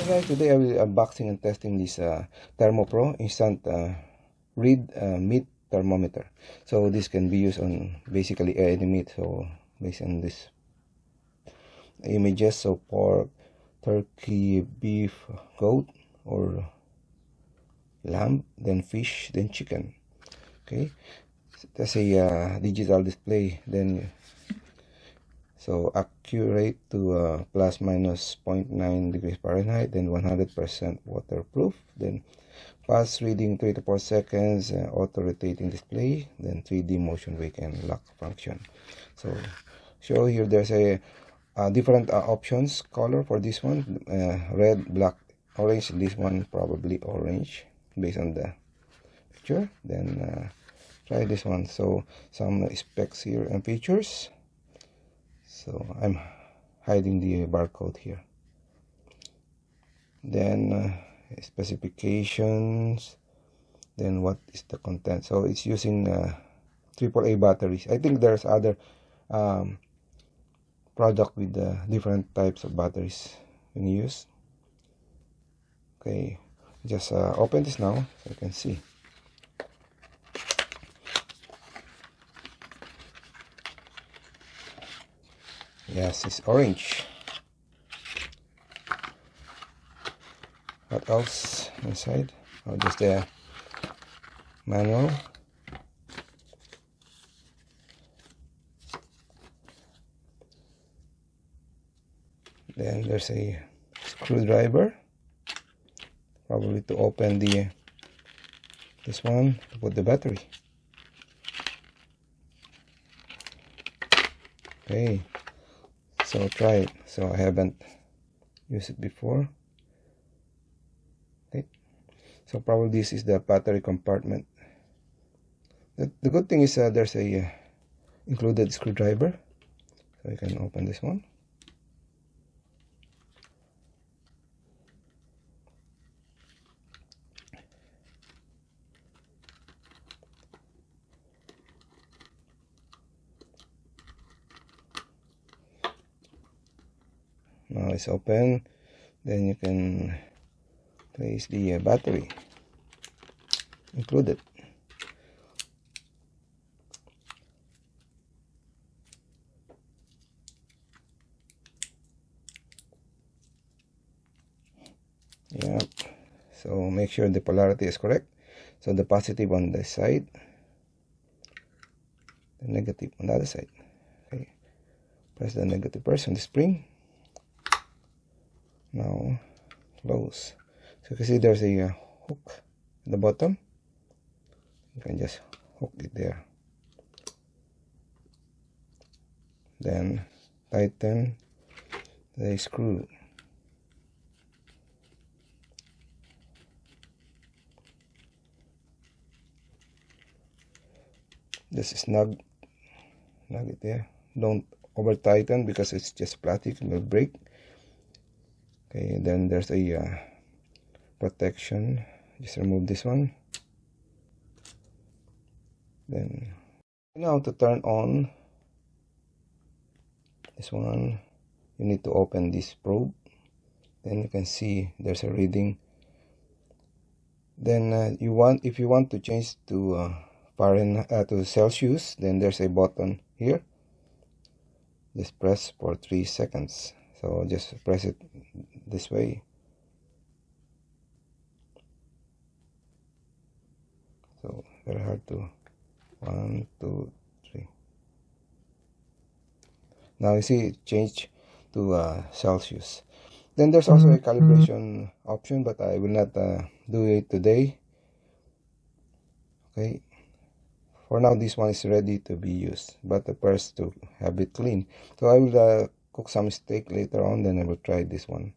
Alright, today I will be unboxing and testing this ThermoPro instant read meat thermometer. So this can be used on basically any meat. So based on this images, so pork, turkey, beef, goat, or lamb, then fish, then chicken. Okay, that's a digital display. Then so accurate to plus minus 0.9 degrees Fahrenheit, then 100% waterproof, then fast reading 3 to 4 seconds, auto rotating display, then 3D motion wake and lock function. So here there's a different options color for this one, red, black, orange. This one probably orange based on the picture. Then try this one. So some specs here and features. So I'm hiding the barcode here. Then specifications, then what is the content. So it's using AAA batteries. I think there's other product with different types of batteries in use. Okay, just open this now so you can see. Yes, it's orange. What else inside? Oh, just the manual. Then there's a screwdriver, probably to open this one to put the battery. Okay, so try it. So I haven't used it before. Okay, so probably this is the battery compartment. The good thing is there's a included screwdriver, so you can open this one. Now it's open. Then you can place the battery included. Yeah, so make sure the polarity is correct. So the positive on this side, the negative on the other side. Okay, press the negative first on the spring. Now close. So you can see there's a hook at the bottom. You can just hook it there. Then tighten the screw. Just snug it there. Don't over tighten because it's just plastic, it will break. Okay, then there's a protection. Just remove this one. Then now to turn on this one, you need to open this probe. Then you can see there's a reading. Then if you want to change to Fahrenheit to Celsius, then there's a button here. Just press for 3 seconds. So just press it this way. So very hard to 1, 2, 3. Now you see it changed to Celsius. Then there's also a calibration option, but I will not do it today. Okay, for now this one is ready to be used, but first to have it clean. So I will cook some steak later on, then I will try this one.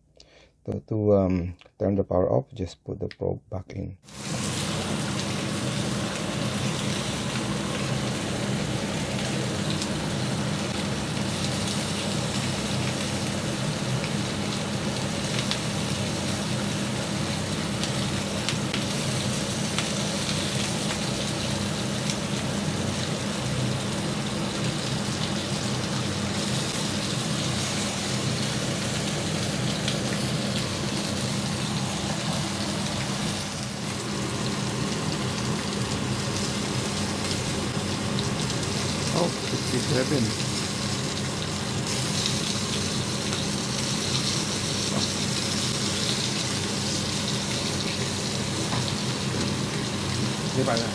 To turn the power off, just put the probe back in. Oh, 67. Di ba na?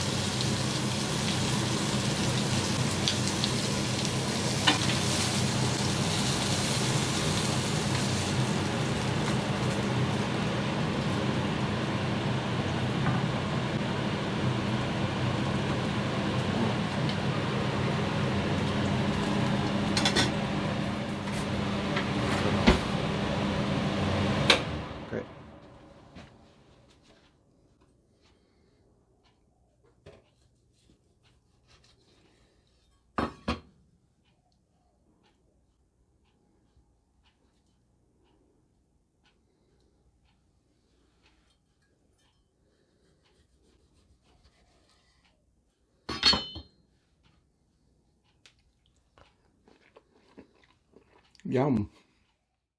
Okay. Yum.